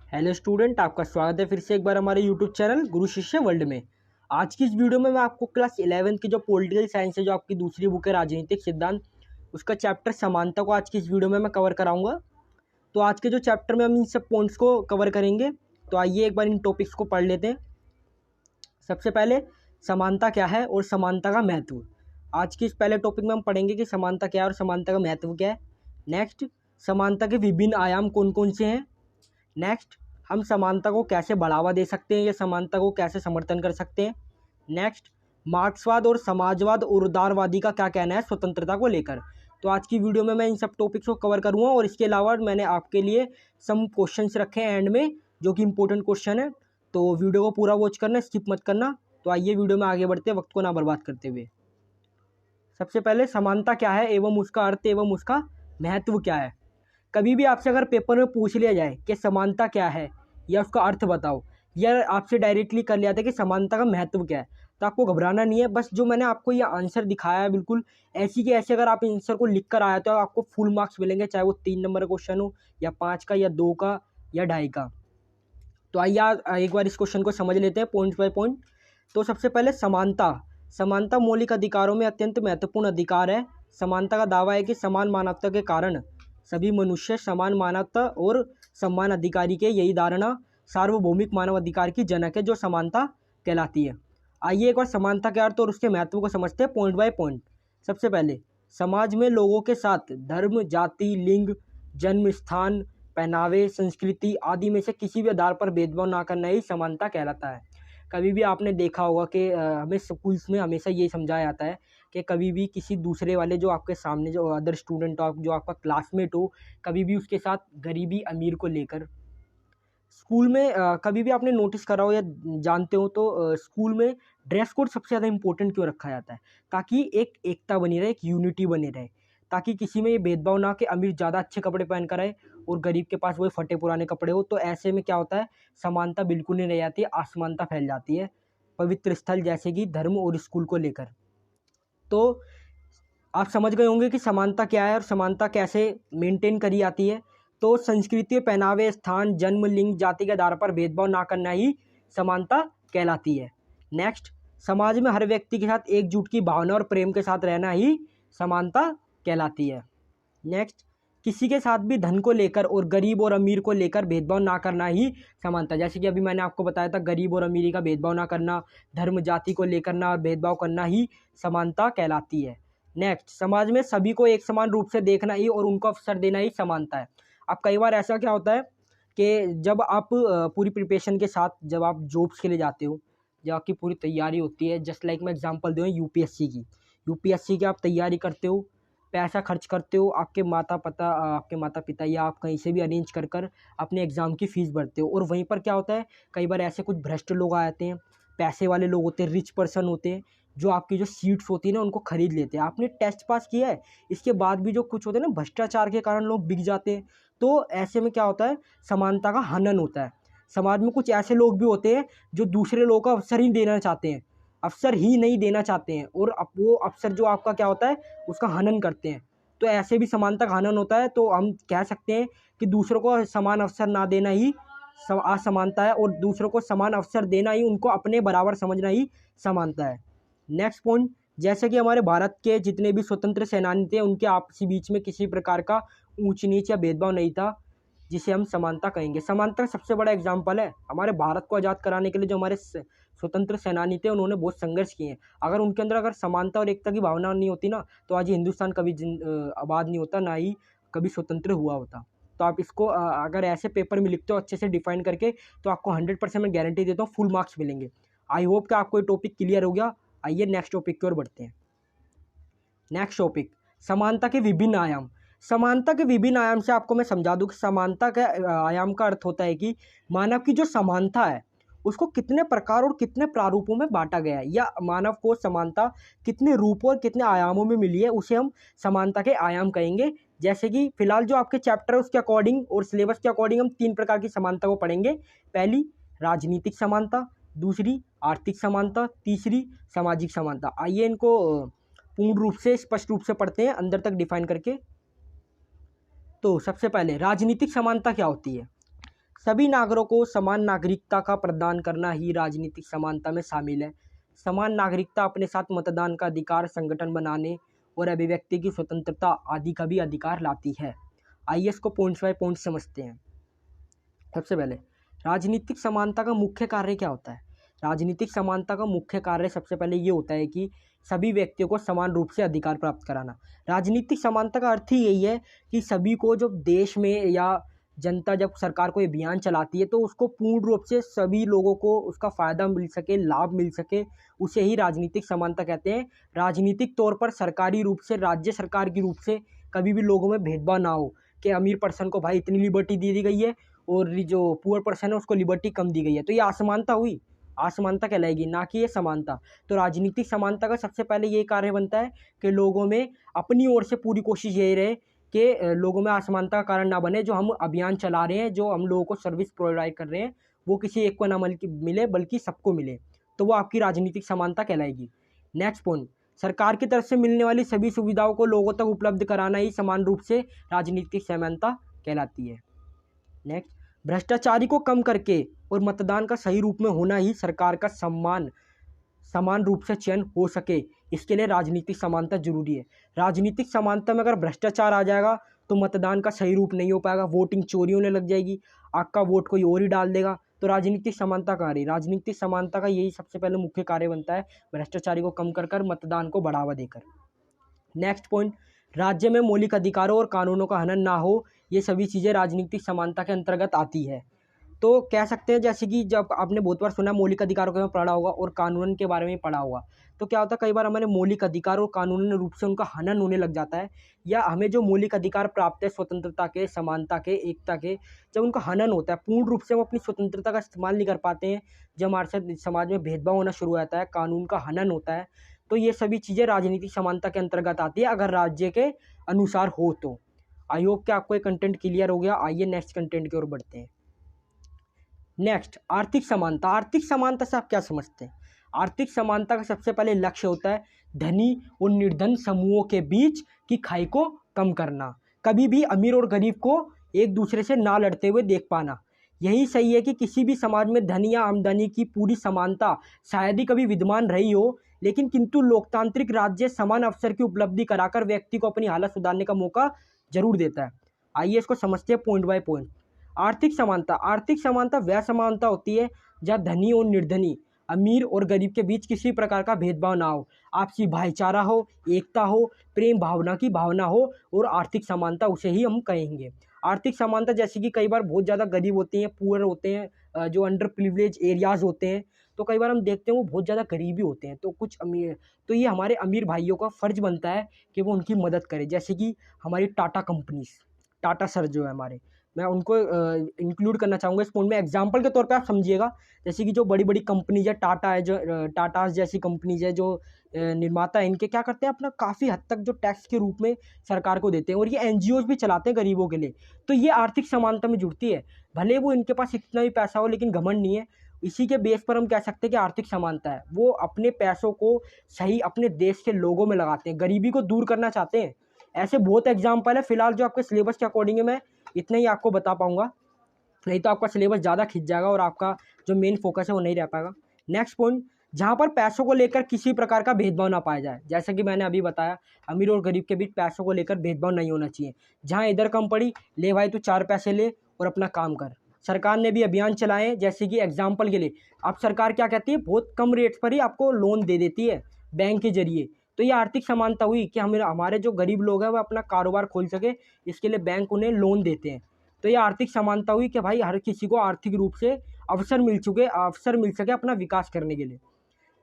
Hello student, आपका स्वागत है फिर से एक बार हमारे यूट्यूब चैनल गुरु शिष्य वर्ल्ड में। आज की इस वीडियो में मैं आपको क्लास 11th की जो पॉलिटिकल साइंस है, जो आपकी दूसरी बुक है राजनीतिक सिद्धांत, उसका चैप्टर समानता को आज की इस वीडियो में मैं कवर कराऊंगा। तो आज के जो चैप्टर में हम इन सब पॉइंट्स को कवर करेंगे। तो आइए एक बार इन टॉपिक्स को पढ़ लेते हैं। सबसे पहले समानता क्या है और समानता का महत्व। आज के इस पहले टॉपिक में हम पढ़ेंगे कि समानता क्या है और समानता का महत्व क्या है। नेक्स्ट, समानता के विभिन्न आयाम कौन कौन से हैं। नेक्स्ट, हम समानता को कैसे बढ़ावा दे सकते हैं या समानता को कैसे समर्थन कर सकते हैं। नेक्स्ट, मार्क्सवाद और समाजवाद और उदारवादी का क्या कहना है स्वतंत्रता को लेकर। तो आज की वीडियो में मैं इन सब टॉपिक्स को कवर करूंगा और इसके अलावा मैंने आपके लिए सम क्वेश्चंस रखे हैं एंड में, जो कि इंपॉर्टेंट क्वेश्चन है। तो वीडियो को पूरा वॉच करना, स्किप मत करना। तो आइए वीडियो में आगे बढ़ते हैं वक्त को ना बर्बाद करते हुए। सबसे पहले समानता क्या है एवं उसका अर्थ एवं उसका महत्व क्या है। कभी भी आपसे अगर पेपर में पूछ लिया जाए कि समानता क्या है या उसका अर्थ बताओ, या आपसे डायरेक्टली कर लिया था कि समानता का महत्व क्या है, तो आपको घबराना नहीं है। बस जो मैंने आपको ये आंसर दिखाया है, बिल्कुल ऐसी के ऐसे अगर आप आंसर को लिख कर आए तो आपको फुल मार्क्स मिलेंगे, चाहे वो 3 नंबर का क्वेश्चन हो या 5 का या 2 का या 2.5 का। तो आइए एक बार इस क्वेश्चन को समझ लेते हैं पॉइंट बाय पॉइंट। तो सबसे पहले समानता मौलिक अधिकारों में अत्यंत महत्वपूर्ण अधिकार है। समानता का दावा है कि समान मानवता के कारण सभी मनुष्य समान मानवता और समान अधिकारी के, यही धारणा सार्वभौमिक मानव अधिकार की जनक है, जो समानता कहलाती है। आइए एक बार समानता के अर्थ और उसके महत्व को समझते हैं पॉइंट बाय पॉइंट। सबसे पहले, समाज में लोगों के साथ धर्म, जाति, लिंग, जन्म स्थान, पहनावे, संस्कृति आदि में से किसी भी आधार पर भेदभाव ना करना ही समानता कहलाता है। कभी भी आपने देखा होगा कि हमें स्कूल्स में हमेशा ये समझाया जाता है कि कभी भी किसी दूसरे वाले, जो आपके सामने जो अदर स्टूडेंट हो, जो आपका क्लासमेट हो, कभी भी उसके साथ गरीबी अमीर को लेकर स्कूल में कभी भी आपने नोटिस करा हो या जानते हो तो स्कूल में ड्रेस कोड सबसे ज़्यादा इंपॉर्टेंट क्यों रखा जाता है, ताकि एक एकता बनी रहे, एक यूनिटी बनी रहे, ताकि किसी में ये भेदभाव ना कि अमीर ज़्यादा अच्छे कपड़े पहन कर आए और गरीब के पास वही फटे पुराने कपड़े हो। तो ऐसे में क्या होता है, समानता बिल्कुल नहीं रह जाती है, असमानता फैल जाती है पवित्र स्थल जैसे कि धर्म और स्कूल को लेकर। तो आप समझ गए होंगे कि समानता क्या है और समानता कैसे मेंटेन करी जाती है। तो संस्कृति, पहनावे, स्थान, जन्म, लिंग, जाति के आधार पर भेदभाव ना करना ही समानता कहलाती है। नेक्स्ट, समाज में हर व्यक्ति के साथ एकजुट की भावना और प्रेम के साथ रहना ही समानता कहलाती है। नेक्स्ट, किसी के साथ भी धन को लेकर और गरीब और अमीर को लेकर भेदभाव ना करना ही समानता, जैसे कि अभी मैंने आपको बताया था, गरीब और अमीरी का भेदभाव ना करना, धर्म जाति को लेकर ना भेदभाव करना ही समानता कहलाती है। नेक्स्ट, समाज में सभी को एक समान रूप से देखना ही और उनको अवसर देना ही समानता है। अब कई बार ऐसा क्या होता है कि जब आप पूरी प्रिपरेशन के साथ जब आप जॉब्स के लिए जाते हो, जब आपकी पूरी तैयारी होती है, जस्ट लाइक मैं एग्जांपल दूँ यूपीएससी की आप तैयारी करते हो, पैसा खर्च करते हो, आपके माता पिता या आप कहीं से भी अरेंज कर अपने एग्ज़ाम की फ़ीस भरते हो। और वहीं पर क्या होता है, कई बार ऐसे कुछ भ्रष्ट लोग आ जाते हैं, पैसे वाले लोग होते हैं, रिच पर्सन होते हैं, जो आपकी जो सीट्स होती है ना उनको खरीद लेते हैं। आपने टेस्ट पास किया है, इसके बाद भी जो कुछ होते हैं ना, भ्रष्टाचार के कारण लोग बिक जाते हैं। तो ऐसे में क्या होता है, समानता का हनन होता है। समाज में कुछ ऐसे लोग भी होते हैं जो दूसरे लोगों को अवसर ही देना चाहते हैं, अवसर ही नहीं देना चाहते हैं, और वो अवसर जो आपका क्या होता है उसका हनन करते हैं। तो ऐसे भी समानता का हनन होता है। तो हम कह सकते हैं कि दूसरों को समान अवसर ना देना ही असमानता है, और दूसरों को समान अवसर देना ही, उनको अपने बराबर समझना ही समानता है। नेक्स्ट पॉइंट, जैसे कि हमारे भारत के जितने भी स्वतंत्र सेनानी थे, उनके आपसी बीच में किसी प्रकार का ऊंच नीच या भेदभाव नहीं था, जिसे हम समानता कहेंगे। समानता का सबसे बड़ा एग्जाम्पल है हमारे भारत को आज़ाद कराने के लिए जो हमारे स्वतंत्र सेनानी थे, उन्होंने बहुत संघर्ष किए हैं। अगर उनके अंदर अगर समानता और एकता की भावना नहीं होती ना, तो आज ये हिंदुस्तान कभी आबाद नहीं होता, ना ही कभी स्वतंत्र हुआ होता। तो आप इसको अगर ऐसे पेपर में लिखते हो अच्छे से डिफाइन करके, तो आपको 100% मैं गारंटी देता हूँ फुल मार्क्स मिलेंगे। आई होप कि आपको ये टॉपिक क्लियर हो गया। आइए नेक्स्ट टॉपिक की ओर बढ़ते हैं। नेक्स्ट टॉपिक, समानता के विभिन्न आयाम। समानता के विभिन्न आयाम से आपको मैं समझा दूं कि समानता का आयाम का अर्थ होता है कि मानव की जो समानता है उसको कितने प्रकार और कितने प्रारूपों में बांटा गया है, या मानव को समानता कितने रूपों और कितने आयामों में मिली है, उसे हम समानता के आयाम कहेंगे। जैसे कि फिलहाल जो आपके चैप्टर है उसके अकॉर्डिंग और सिलेबस के अकॉर्डिंग हम 3 प्रकार की समानता को पढ़ेंगे। पहली राजनीतिक समानता, दूसरी आर्थिक समानता, तीसरी सामाजिक समानता। आइए इनको पूर्ण रूप से स्पष्ट रूप से पढ़ते हैं अंदर तक डिफाइन करके। तो सबसे पहले राजनीतिक समानता क्या होती है। सभी नागरिकों को समान नागरिकता का प्रदान करना ही राजनीतिक समानता में शामिल है। समान नागरिकता अपने साथ मतदान का अधिकार, संगठन बनाने और अभिव्यक्ति की स्वतंत्रता आदि का भी अधिकार लाती है। आइए इसको पॉइंट्स बाय पॉइंट समझते हैं। सबसे पहले राजनीतिक समानता का मुख्य कार्य क्या होता है। राजनीतिक समानता का मुख्य कार्य सबसे पहले ये होता है कि सभी व्यक्तियों को समान रूप से अधिकार प्राप्त कराना। राजनीतिक समानता का अर्थ ही यही है कि सभी को, जब देश में या जनता जब सरकार कोई अभियान चलाती है तो उसको पूर्ण रूप से सभी लोगों को उसका फ़ायदा मिल सके, लाभ मिल सके, उसे ही राजनीतिक समानता कहते हैं। राजनीतिक तौर पर सरकारी रूप से, राज्य सरकार की रूप से कभी भी लोगों में भेदभाव ना हो कि अमीर पर्सन को भाई इतनी लिबर्टी दे दी गई है और जो पुअर पर्सन है उसको लिबर्टी कम दी गई है, तो ये असमानता हुई, असमानता कहलाएगी, ना कि ये समानता। तो राजनीतिक समानता का सबसे पहले ये कार्य बनता है कि लोगों में अपनी ओर से पूरी कोशिश यही रहे कि लोगों में असमानता का कारण ना बने। जो हम अभियान चला रहे हैं, जो हम लोगों को सर्विस प्रोवाइड कर रहे हैं, वो किसी एक को ना मिले बल्कि सबको मिले, तो वो आपकी राजनीतिक समानता कहलाएगी। नेक्स्ट पॉइंट, सरकार की तरफ से मिलने वाली सभी सुविधाओं को लोगों तक उपलब्ध कराना ही समान रूप से राजनीतिक समानता कहलाती है। नेक्स्ट, भ्रष्टाचारी को कम करके और मतदान का सही रूप में होना ही सरकार का समान रूप से चयन हो सके, इसके लिए राजनीतिक समानता जरूरी है। राजनीतिक समानता में अगर भ्रष्टाचार आ जाएगा तो मतदान का सही रूप नहीं हो पाएगा, वोटिंग चोरी होने लग जाएगी, आपका वोट कोई और ही डाल देगा, तो राजनीतिक समानता कहाँ रही। राजनीतिक समानता का यही सबसे पहले मुख्य कार्य बनता है, भ्रष्टाचारी को कम कर मतदान को बढ़ावा देकर। नेक्स्ट पॉइंट, राज्य में मौलिक अधिकारों और कानूनों का हनन ना हो, ये सभी चीज़ें राजनीतिक समानता के अंतर्गत आती है। तो कह सकते हैं जैसे कि जब आपने बहुत बार सुना मौलिक अधिकारों के बारे में पढ़ा होगा और कानून के बारे में पढ़ा होगा, तो क्या होता है कई बार हमारे मौलिक अधिकार और कानूनी रूप से उनका हनन होने लग जाता है, या हमें जो मौलिक अधिकार प्राप्त है स्वतंत्रता के, समानता के, एकता के, जब उनका हनन होता है, पूर्ण रूप से हम अपनी स्वतंत्रता का इस्तेमाल नहीं कर पाते हैं, जब हमारे साथ समाज में भेदभाव होना शुरू हो जाता है, कानून का हनन होता है, तो ये सभी चीज़ें राजनीतिक समानता के अंतर्गत आती है अगर राज्य के अनुसार हो तो। आई होप कि आपको ये कंटेंट क्लियर हो गया। आइए नेक्स्ट कंटेंट की ओर बढ़ते हैं। नेक्स्ट, आर्थिक समानता। आर्थिक समानता से आप क्या समझते हैं। आर्थिक समानता का सबसे पहले लक्ष्य होता है धनी और निर्धन समूहों के बीच की खाई को कम करना, कभी भी अमीर और गरीब को एक दूसरे से ना लड़ते हुए देख पाना। यही सही है कि किसी भी समाज में धन या आमदनी की पूरी समानता शायद ही कभी विद्यमान रही हो, लेकिन किंतु लोकतांत्रिक राज्य समान अवसर की उपलब्धि कराकर व्यक्ति को अपनी हालत सुधारने का मौका जरूर देता है। आइए इसको समझते हैं पॉइंट बाय पॉइंट। आर्थिक समानता। आर्थिक समानता वह समानता होती है जहाँ धनी और निर्धनी, अमीर और गरीब के बीच किसी प्रकार का भेदभाव ना हो, आपसी भाईचारा हो, एकता हो, प्रेम भावना की भावना हो, और आर्थिक समानता उसे ही हम कहेंगे। आर्थिक समानता जैसे कि कई बार बहुत ज़्यादा गरीब होते हैं, पुअर होते हैं, जो अंडर प्रिविलेज एरियाज़ होते हैं, तो कई बार हम देखते हैं वो बहुत ज़्यादा गरीबी होते हैं, तो कुछ अमीर, तो ये हमारे अमीर भाइयों का फ़र्ज बनता है कि वो उनकी मदद करें। जैसे कि हमारी टाटा कंपनीज, टाटा सर जो है हमारे, मैं उनको इंक्लूड करना चाहूँगा इस पॉइंट में। एग्जांपल के तौर पे आप समझिएगा, जैसे कि जो बड़ी बड़ी कंपनीज है, टाटा है, जो टाटास जैसी कंपनीज है, जो निर्माता है, इनके क्या करते हैं अपना काफ़ी हद तक जो टैक्स के रूप में सरकार को देते हैं, और ये एनजीओज भी चलाते हैं गरीबों के लिए, तो ये आर्थिक समानता में जुड़ती है। भले वो इनके पास इतना भी पैसा हो लेकिन घमंड नहीं है, इसी के बेस पर हम कह सकते हैं कि आर्थिक समानता है। वो अपने पैसों को सही अपने देश के लोगों में लगाते हैं, गरीबी को दूर करना चाहते हैं। ऐसे बहुत एग्जाम्पल है। फिलहाल जो आपके सिलेबस के अकॉर्डिंग है मैं इतना ही आपको बता पाऊंगा, नहीं तो आपका सिलेबस ज़्यादा खिंच जाएगा और आपका जो मेन फोकस है वो नहीं रह पाएगा। नेक्स्ट पॉइंट, जहाँ पर पैसों को लेकर किसी प्रकार का भेदभाव ना पाया जाए। जैसा कि मैंने अभी बताया, अमीर और गरीब के बीच पैसों को लेकर भेदभाव नहीं होना चाहिए। जहाँ इधर कम पड़ी, ले भाई तू 4 पैसे ले और अपना काम कर। सरकार ने भी अभियान चलाए, जैसे कि एग्जाम्पल के लिए अब सरकार क्या कहती है, बहुत कम रेट्स पर ही आपको लोन दे देती है बैंक के जरिए। तो ये आर्थिक समानता हुई कि हमारे जो गरीब लोग हैं वो अपना कारोबार खोल सके, इसके लिए बैंक उन्हें लोन देते हैं। तो ये आर्थिक समानता हुई कि भाई हर किसी को आर्थिक रूप से अवसर मिल सके अपना विकास करने के लिए।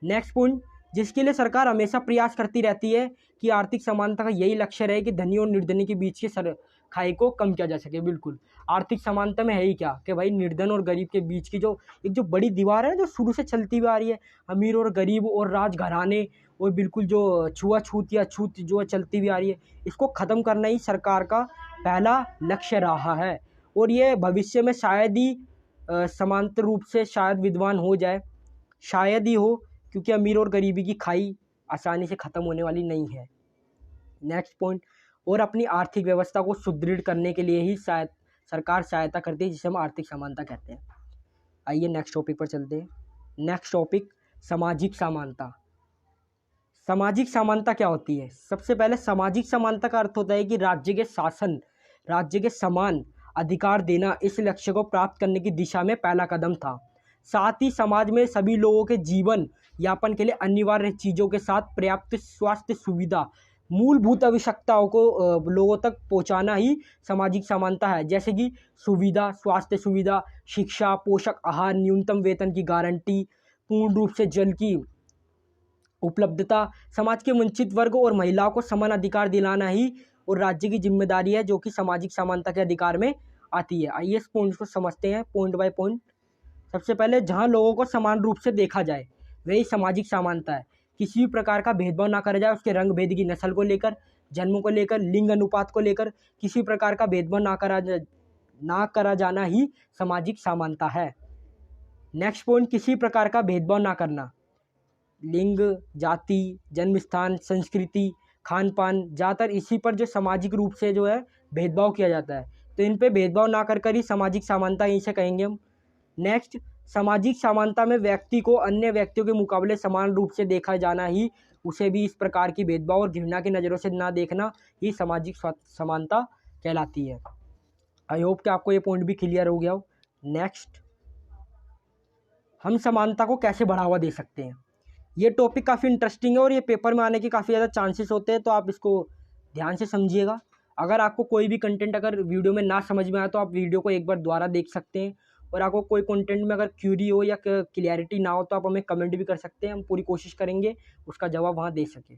नेक्स्ट पॉइंट, जिसके लिए सरकार हमेशा प्रयास करती रहती है कि आर्थिक समानता का यही लक्ष्य रहे कि धनी और निर्धनी के बीच की खाई को कम किया जा सके। बिल्कुल, आर्थिक समानता में है ही क्या कि भाई निर्धन और गरीब के बीच की जो एक जो बड़ी दीवार है, जो शुरू से चलती हुई आ रही है, अमीर और गरीब और राजघराने और बिल्कुल जो छुआछूत या छूत जो चलती हुई आ रही है, इसको ख़त्म करना ही सरकार का पहला लक्ष्य रहा है। और ये भविष्य में शायद ही समांतर रूप से शायद विद्वान हो जाए, शायद ही हो, क्योंकि अमीर और गरीबी की खाई आसानी से ख़त्म होने वाली नहीं है। नेक्स्ट पॉइंट, और अपनी आर्थिक व्यवस्था को सुदृढ़ करने के लिए ही शायद सरकार सहायता करती है, जिसे हम आर्थिक समानता कहते हैं। आइए नेक्स्ट टॉपिक पर चलते हैं। नेक्स्ट टॉपिक सामाजिक समानता। सामाजिक समानता क्या होती है? सबसे पहले सामाजिक समानता का अर्थ होता है कि राज्य के शासन, राज्य के समान अधिकार देना इस लक्ष्य को प्राप्त करने की दिशा में पहला कदम था। साथ ही समाज में सभी लोगों के जीवन यापन के लिए अनिवार्य चीज़ों के साथ पर्याप्त स्वास्थ्य सुविधा, मूलभूत आवश्यकताओं को लोगों तक पहुंचाना ही सामाजिक समानता है। जैसे कि सुविधा, स्वास्थ्य सुविधा, शिक्षा, पोषक आहार, न्यूनतम वेतन की गारंटी, पूर्ण रूप से जल की उपलब्धता, समाज के वंचित वर्ग और महिलाओं को समान अधिकार दिलाना ही और राज्य की जिम्मेदारी है, जो कि सामाजिक समानता के अधिकार में आती है। आइए इस पॉइंट को समझते हैं पॉइंट बाय पॉइंट। सबसे पहले, जहां लोगों को समान रूप से देखा जाए वही सामाजिक समानता है। किसी भी प्रकार का भेदभाव ना करा जाए, उसके रंग भेद की, नस्ल को लेकर, जन्म को लेकर, लिंग अनुपात को लेकर किसी प्रकार का भेदभाव ना करा जाना ही सामाजिक समानता है। नेक्स्ट पॉइंट, किसी प्रकार का भेदभाव ना करना। लिंग, जाति, जन्म स्थान, संस्कृति, खान पान, ज़्यादातर इसी पर जो सामाजिक रूप से जो है भेदभाव किया जाता है, तो इन पे भेदभाव ना कर ही सामाजिक समानता यहीं से कहेंगे हम। नेक्स्ट, सामाजिक समानता में व्यक्ति को अन्य व्यक्तियों के मुकाबले समान रूप से देखा जाना ही, उसे भी इस प्रकार की भेदभाव और घृणा की नज़रों से ना देखना ही सामाजिक समानता कहलाती है। आई होप कि आपको ये पॉइंट भी क्लियर हो गया हो। नेक्स्ट, हम समानता को कैसे बढ़ावा दे सकते हैं। ये टॉपिक काफ़ी इंटरेस्टिंग है और ये पेपर में आने के काफ़ी ज़्यादा चांसेस होते हैं, तो आप इसको ध्यान से समझिएगा। अगर आपको कोई भी कंटेंट अगर वीडियो में ना समझ में आए तो आप वीडियो को एक बार दोबारा देख सकते हैं, और आपको कोई कंटेंट में अगर क्यूरी हो या क्लियरिटी ना हो तो आप हमें कमेंट भी कर सकते हैं। हम पूरी कोशिश करेंगे उसका जवाब वहाँ दे सकें।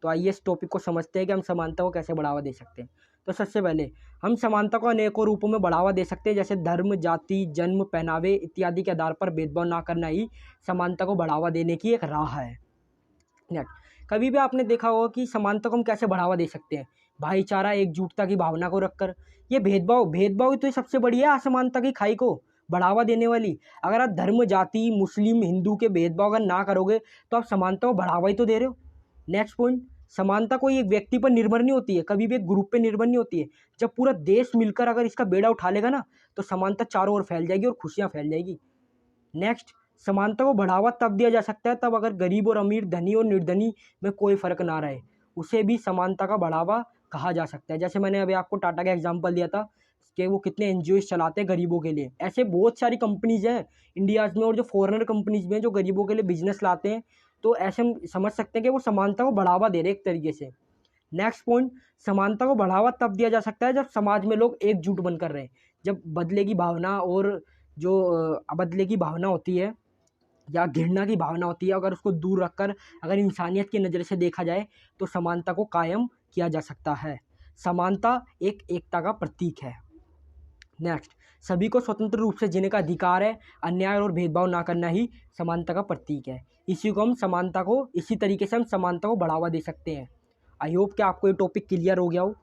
तो आइए इस टॉपिक को समझते हैं कि हम समानता को कैसे बढ़ावा दे सकते हैं। तो सबसे पहले, हम समानता को अनेकों रूपों में बढ़ावा दे सकते हैं, जैसे धर्म, जाति, जन्म, पहनावे इत्यादि के आधार पर भेदभाव ना करना ही समानता को बढ़ावा देने की एक राह है। नेक्स्ट, कभी भी आपने देखा होगा कि समानता को हम कैसे बढ़ावा दे सकते हैं, भाईचारा, एकजुटता की भावना को रखकर। ये भेदभाव ही तो सबसे बड़ी है असमानता की खाई को बढ़ावा देने वाली। अगर आप धर्म, जाति, मुस्लिम, हिंदू के भेदभाव अगर ना करोगे तो आप समानता को बढ़ावा ही तो दे रहे हो। नेक्स्ट पॉइंट, समानता कोई एक व्यक्ति पर निर्भर नहीं होती है, कभी भी एक ग्रुप पे निर्भर नहीं होती है। जब पूरा देश मिलकर अगर इसका बेड़ा उठा लेगा ना, तो समानता चारों ओर फैल जाएगी और खुशियां फैल जाएगी। नेक्स्ट, समानता को बढ़ावा तब दिया जा सकता है तब अगर गरीब और अमीर, धनी और निर्धनी में कोई फर्क ना रहे, उसे भी समानता का बढ़ावा कहा जा सकता है। जैसे मैंने अभी आपको टाटा का एग्जांपल दिया था कि वो कितने एनजीओ चलाते हैं गरीबों के लिए। ऐसे बहुत सारी कंपनीज हैं इंडिया में, और जो फॉरेनर कंपनीज भी हैं जो गरीबों के लिए बिजनेस लाते हैं। तो ऐसे हम समझ सकते हैं कि वो समानता को बढ़ावा दे रहे हैं एक तरीके से। नेक्स्ट पॉइंट, समानता को बढ़ावा तब दिया जा सकता है जब समाज में लोग एकजुट बनकर रहें। जब बदले की भावना और जो बदले की भावना होती है या घृणा की भावना होती है, अगर उसको दूर रखकर अगर इंसानियत की नज़र से देखा जाए तो समानता को कायम किया जा सकता है। समानता एक एकता का प्रतीक है। नेक्स्ट, सभी को स्वतंत्र रूप से जीने का अधिकार है, अन्याय और भेदभाव ना करना ही समानता का प्रतीक है। इसी तरीके से हम समानता को बढ़ावा दे सकते हैं। आई होप कि आपको ये टॉपिक क्लियर हो गया हो।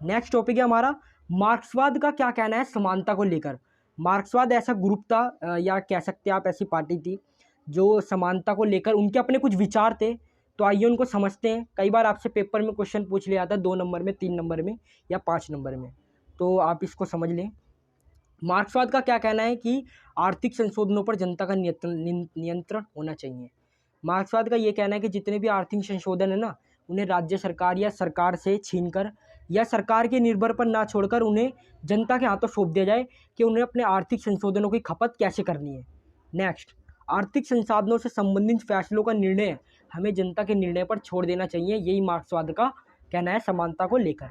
नेक्स्ट टॉपिक है हमारा, मार्क्सवाद का क्या कहना है समानता को लेकर। मार्क्सवाद ऐसा ग्रुप था या कह सकते हैं आप ऐसी पार्टी थी जो समानता को लेकर उनके अपने कुछ विचार थे। तो आइए उनको समझते हैं। कई बार आपसे पेपर में क्वेश्चन पूछ लिया था 2 नंबर में, 3 नंबर में या 5 नंबर में, तो आप इसको समझ लें। मार्क्सवाद का क्या कहना है कि आर्थिक संशोधनों पर जनता का नियंत्रण होना चाहिए। मार्क्सवाद का ये कहना है कि जितने भी आर्थिक संशोधन है ना, उन्हें राज्य सरकार या सरकार से छीनकर या सरकार के निर्भर पर ना छोड़कर उन्हें जनता के हाथों सौंप दिया जाए कि उन्हें अपने आर्थिक संशोधनों की खपत कैसे करनी है। नेक्स्ट, आर्थिक संसाधनों से संबंधित फैसलों का निर्णय हमें जनता के निर्णय पर छोड़ देना चाहिए। यही मार्क्सवाद का कहना है समानता को लेकर।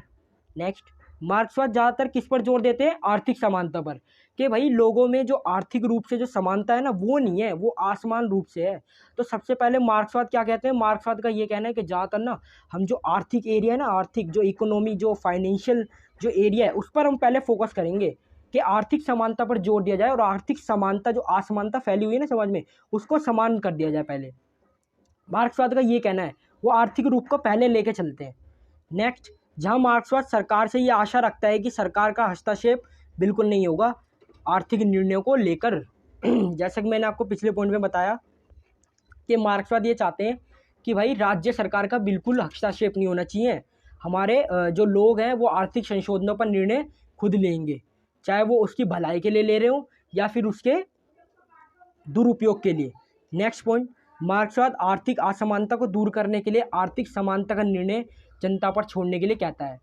नेक्स्ट, मार्क्सवाद ज़्यादातर किस पर जोर देते हैं? आर्थिक समानता पर, कि भाई लोगों में जो आर्थिक रूप से जो समानता है ना, वो नहीं है, वो आसमान रूप से है। तो सबसे पहले मार्क्सवाद क्या कहते हैं? मार्क्सवाद का ये कहना है कि ज़्यादातर ना हम जो आर्थिक एरिया है ना, आर्थिक जो इकोनॉमी, जो फाइनेंशियल जो एरिया है, उस पर हम पहले फोकस करेंगे कि आर्थिक समानता पर जोर दिया जाए और आर्थिक समानता जो असमानता फैली हुई है ना समाज में, उसको समान कर दिया जाए। पहले मार्क्सवाद का ये कहना है, वो आर्थिक रूप को पहले लेके चलते हैं। नेक्स्ट, जहां मार्क्सवाद सरकार से ये आशा रखता है कि सरकार का हस्तक्षेप बिल्कुल नहीं होगा आर्थिक निर्णयों को लेकर। जैसा कि मैंने आपको पिछले पॉइंट में बताया कि मार्क्सवाद ये चाहते हैं कि भाई राज्य सरकार का बिल्कुल हस्तक्षेप नहीं होना चाहिए हमारे जो लोग हैं वो आर्थिक संशोधनों पर निर्णय खुद लेंगे, चाहे वो उसकी भलाई के लिए ले रहे हो या फिर उसके दुरुपयोग के लिए। नेक्स्ट पॉइंट, मार्क्सवाद आर्थिक असमानता को दूर करने के लिए आर्थिक समानता का निर्णय जनता पर छोड़ने के लिए कहता है।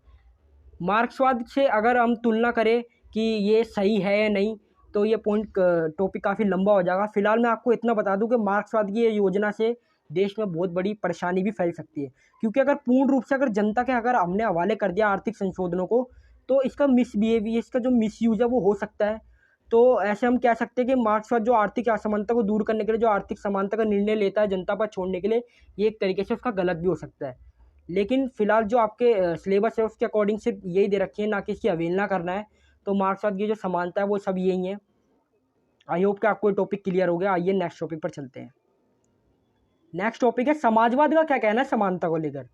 मार्क्सवाद से अगर हम तुलना करें कि ये सही है या नहीं, तो ये टॉपिक काफ़ी लंबा हो जाएगा। फिलहाल मैं आपको इतना बता दूं कि मार्क्सवाद की ये योजना से देश में बहुत बड़ी परेशानी भी फैल सकती है, क्योंकि अगर पूर्ण रूप से अगर जनता के अगर हमने हवाले कर दिया आर्थिक संशोधनों को, तो इसका मिसबिहेवियर, इसका जो मिसयूज है वो हो सकता है। तो ऐसे हम कह सकते हैं कि मार्क्सवाद जो आर्थिक असमानता को दूर करने के लिए जो आर्थिक समानता का निर्णय लेता है जनता पर छोड़ने के लिए, ये एक तरीके से उसका गलत भी हो सकता है। लेकिन फिलहाल जो आपके सिलेबस है उसके अकॉर्डिंग सिर्फ यही दे रखी है, ना कि इसकी अवहेलना करना है। तो मार्क्सवाद की जो समानता है वो सब यही है। आई होप कि आपको ये टॉपिक क्लियर हो गया। आइए नेक्स्ट टॉपिक पर चलते हैं। नेक्स्ट टॉपिक है समाजवाद का क्या कहना है समानता को लेकर।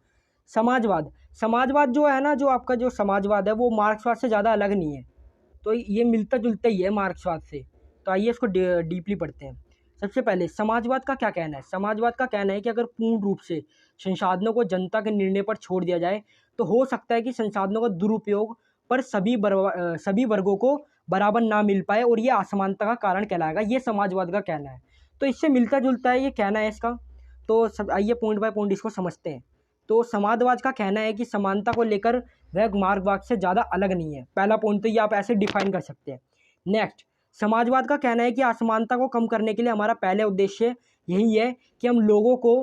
समाजवाद जो है ना, जो आपका जो समाजवाद है वो मार्क्सवाद से ज़्यादा अलग नहीं है, तो ये मिलता जुलता ही है मार्क्सवाद से। तो आइए इसको डीपली पढ़ते हैं। सबसे पहले समाजवाद का क्या कहना है। समाजवाद का कहना है कि अगर पूर्ण रूप से संसाधनों को जनता के निर्णय पर छोड़ दिया जाए तो हो सकता है कि संसाधनों का दुरुपयोग पर सभी वर्गों को बराबर ना मिल पाए और ये असमानता का कारण कहलाएगा। ये समाजवाद का कहना है, तो इससे मिलता जुलता है ये कहना है इसका। तो सब आइए पॉइंट बाय पॉइंट इसको समझते हैं। तो समाजवाद का कहना है कि समानता को लेकर वह मार्क्सवाद से ज़्यादा अलग नहीं है। पहला पॉइंट तो ये आप ऐसे डिफाइन कर सकते हैं। नेक्स्ट, समाजवाद का कहना है कि असमानता को कम करने के लिए हमारा पहले उद्देश्य यही है कि हम लोगों को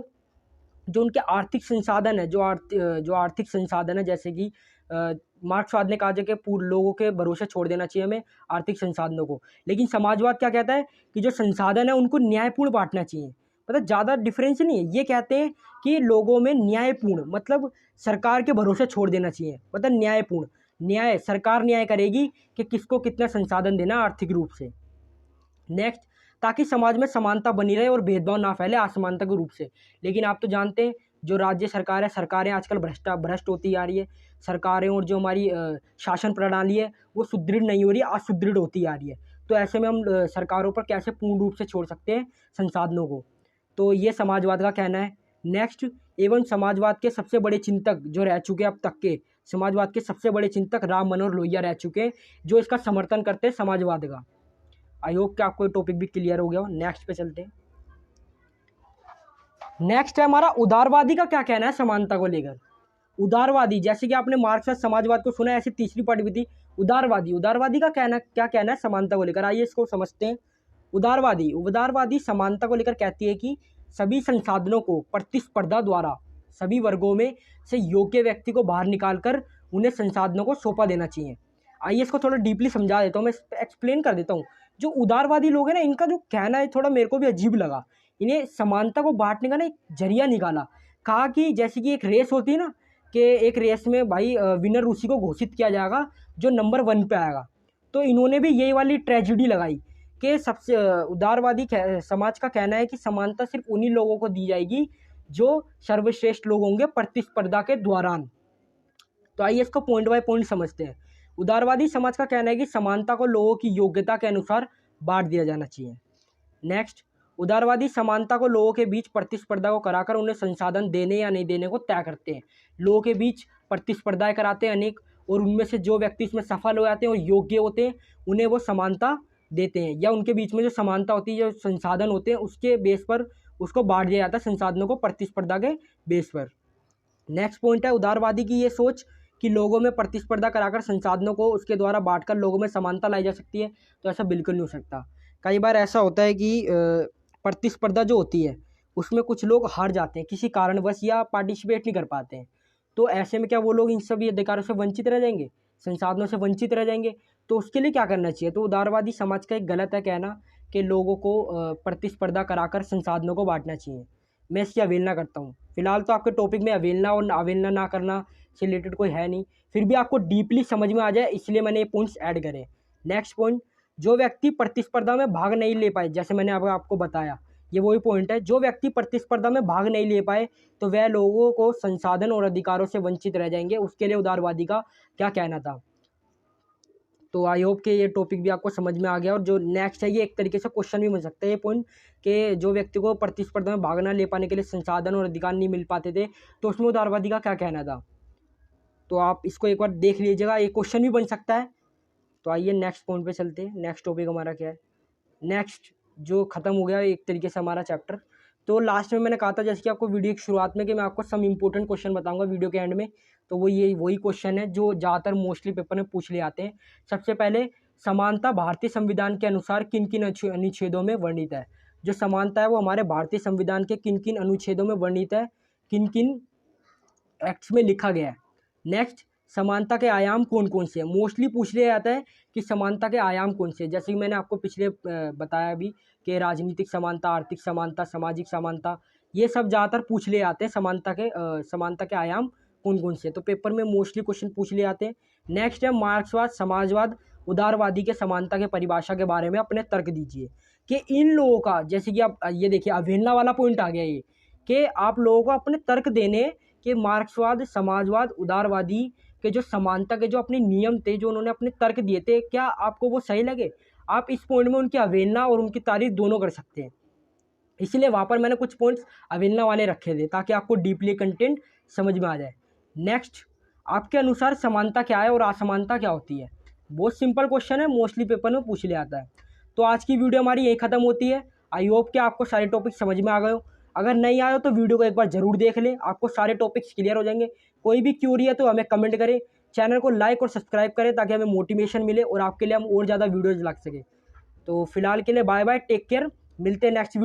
जो उनके आर्थिक संसाधन है, जो आर्थिक संसाधन है, जैसे कि मार्क्सवाद ने कहा कि पूर्ण लोगों के भरोसे छोड़ देना चाहिए हमें आर्थिक संसाधनों को। लेकिन समाजवाद क्या कहता है कि जो संसाधन है उनको न्यायपूर्ण बांटना चाहिए। मतलब ज़्यादा डिफरेंस नहीं है। ये कहते हैं कि लोगों में न्यायपूर्ण, मतलब सरकार के भरोसे छोड़ देना चाहिए, मतलब न्यायपूर्ण। न्याय, सरकार न्याय करेगी कि किसको कितना संसाधन देना आर्थिक रूप से। नेक्स्ट, ताकि समाज में समानता बनी रहे और भेदभाव ना फैले असमानता के रूप से। लेकिन आप तो जानते हैं जो राज्य सरकार है, सरकारें आजकल भ्रष्ट होती आ रही है। सरकारें और जो हमारी शासन प्रणाली है वो सुदृढ़ नहीं हो रही है, असुदृढ़ होती आ रही है। तो ऐसे में हम सरकारों पर कैसे पूर्ण रूप से छोड़ सकते हैं संसाधनों को। तो ये समाजवाद का कहना है। नेक्स्ट, एवं समाजवाद के सबसे बड़े चिंतक जो रह चुके अब तक के, समाजवाद के सबसे बड़े चिंतक राम मनोहर लोहिया रह चुके हैं, जो इसका समर्थन करते हैं समाजवाद का। आई होप कि आपको ये टॉपिक भी क्लियर हो गया हो। नेक्स्ट पे चलते हैं। नेक्स्ट है हमारा उदारवादी का क्या कहना है समानता को लेकर। उदारवादी, जैसे कि आपने मार्क्सवाद समाजवाद को सुना है, ऐसी तीसरी पार्ट भी थी उदारवादी का क्या कहना है समानता को लेकर। आइए इसको समझते हैं। उदारवादी समानता को लेकर कहती है कि सभी संसाधनों को प्रतिस्पर्धा द्वारा सभी वर्गों में से योग्य व्यक्ति को बाहर निकालकर उन्हें संसाधनों को सौंपा देना चाहिए। आइए इसको थोड़ा डीपली समझा देता हूँ, मैं एक्सप्लेन कर देता हूँ। जो उदारवादी लोग हैं ना, इनका जो कहना है थोड़ा मेरे को भी अजीब लगा। इन्हें समानता को बांटने का ना एक जरिया निकाला। कहा कि जैसे कि एक रेस होती है ना, कि एक रेस में भाई विनर उसी को घोषित किया जाएगा जो नंबर 1 पे आएगा। तो इन्होंने भी यही वाली ट्रेजेडी लगाई कि सबसे उदारवादी समाज का कहना है कि समानता सिर्फ उन्हीं लोगों को दी जाएगी जो सर्वश्रेष्ठ लोग होंगे प्रतिस्पर्धा के दौरान। तो आइए इसको पॉइंट बाय पॉइंट समझते हैं। उदारवादी समाज का कहना है कि समानता को लोगों की योग्यता के अनुसार बांट दिया जाना चाहिए। नेक्स्ट, उदारवादी समानता को लोगों के बीच प्रतिस्पर्धा को कराकर उन्हें संसाधन देने या नहीं देने को तय करते हैं। लोगों के बीच प्रतिस्पर्धाएं कराते हैं अनेक, और उनमें से जो व्यक्ति इसमें सफल हो जाते हैं और योग्य होते हैं उन्हें वो समानता देते हैं, या उनके बीच में जो समानता होती है, जो संसाधन होते हैं, उसके बेस पर उसको बांट दिया जाता है, संसाधनों को प्रतिस्पर्धा के बेस पर। नेक्स्ट पॉइंट है उदारवादी की ये सोच कि लोगों में प्रतिस्पर्धा कराकर संसाधनों को उसके द्वारा बांटकर लोगों में समानता लाई जा सकती है। तो ऐसा बिल्कुल नहीं हो सकता। कई बार ऐसा होता है कि प्रतिस्पर्धा जो होती है उसमें कुछ लोग हार जाते हैं किसी कारणवश या पार्टिसिपेट नहीं कर पाते हैं। तो ऐसे में क्या वो लोग इन सभी अधिकारों से वंचित रह जाएंगे, संसाधनों से वंचित रह जाएंगे। तो उसके लिए क्या करना चाहिए। तो उदारवादी समाज का एक गलत है कहना कि लोगों को प्रतिस्पर्धा कराकर संसाधनों को बांटना चाहिए। मैं इसकी अवहेलना करता हूँ। फिलहाल तो आपके टॉपिक में अवहेलना और अवहेलना ना करना से रिलेटेड कोई है नहीं, फिर भी आपको डीपली समझ में आ जाए इसलिए मैंने ये पॉइंट्स ऐड करे। नेक्स्ट पॉइंट, जो व्यक्ति प्रतिस्पर्धा में भाग नहीं ले पाए, जैसे मैंने आपको बताया, ये वही पॉइंट है। जो व्यक्ति प्रतिस्पर्धा में भाग नहीं ले पाए तो वह लोगों को संसाधन और अधिकारों से वंचित रह जाएंगे। उसके लिए उदारवादी का क्या कहना था। तो आई होप कि ये टॉपिक भी आपको समझ में आ गया। और जो नेक्स्ट है ये एक तरीके से क्वेश्चन भी बन सकता है ये पॉइंट, कि जो व्यक्ति को प्रतिस्पर्धा में भाग ना ले पाने के लिए संसाधन और अधिकार नहीं मिल पाते थे, तो उसमें उदारवादी का क्या कहना था। तो आप इसको एक बार देख लीजिएगा, एक क्वेश्चन भी बन सकता है। तो आइए नेक्स्ट पॉइंट पे चलते हैं। नेक्स्ट टॉपिक हमारा क्या है, नेक्स्ट जो ख़त्म हो गया एक तरीके से हमारा चैप्टर। तो लास्ट में मैंने कहा था जैसे कि आपको वीडियो की शुरुआत में कि मैं आपको सम इंपॉर्टेंट क्वेश्चन बताऊंगा वीडियो के एंड में। तो वो ये वही क्वेश्चन है जो ज़्यादातर मोस्टली पेपर में पूछ ले आते हैं। सबसे पहले, समानता भारतीय संविधान के अनुसार किन किन अनुच्छेदों में वर्णित है। जो समानता है वो हमारे भारतीय संविधान के किन किन अनुच्छेदों में वर्णित है, किन किन एक्ट्स में लिखा गया है। नेक्स्ट, समानता के आयाम कौन कौन से हैं। मोस्टली पूछ लिया जाता है कि समानता के आयाम कौन से हैं। जैसे कि मैंने आपको पिछले बताया भी कि राजनीतिक समानता, आर्थिक समानता, सामाजिक समानता, ये सब ज़्यादातर पूछ लिए आते हैं। समानता के आयाम कौन कौन से, तो पेपर में मोस्टली क्वेश्चन पूछ लिए आते हैं। नेक्स्ट है, मार्क्सवाद, समाजवाद, उदारवादी के समानता के परिभाषा के बारे में अपने तर्क दीजिए। कि इन लोगों का, जैसे कि आप ये देखिए अवहेलना वाला पॉइंट आ गया ये, कि आप लोगों को अपने तर्क देने कि मार्क्सवाद, समाजवाद, उदारवादी के जो समानता के जो अपने नियम थे, जो उन्होंने अपने तर्क दिए थे, क्या आपको वो सही लगे। आप इस पॉइंट में उनकी अवहेलना और उनकी तारीफ दोनों कर सकते हैं। इसलिए वहाँ पर मैंने कुछ पॉइंट्स अवहेलना वाले रखे थे ताकि आपको डीपली कंटेंट समझ में आ जाए। नेक्स्ट, आपके अनुसार समानता क्या है और असमानता क्या होती है। बहुत सिंपल क्वेश्चन है, मोस्टली पेपर में पूछ लिया जाता है। तो आज की वीडियो हमारी यही खत्म होती है। आई होप कि आपको सारे टॉपिक समझ में आ गए हो। अगर नहीं आए हो तो वीडियो को एक बार जरूर देख लें, आपको सारे टॉपिक्स क्लियर हो जाएंगे। कोई भी क्यूरी है तो हमें कमेंट करें, चैनल को लाइक और सब्सक्राइब करें ताकि हमें मोटिवेशन मिले और आपके लिए हम और ज़्यादा वीडियोज़ ला सकें। तो फिलहाल के लिए बाय बाय, टेक केयर, मिलते हैं नेक्स्ट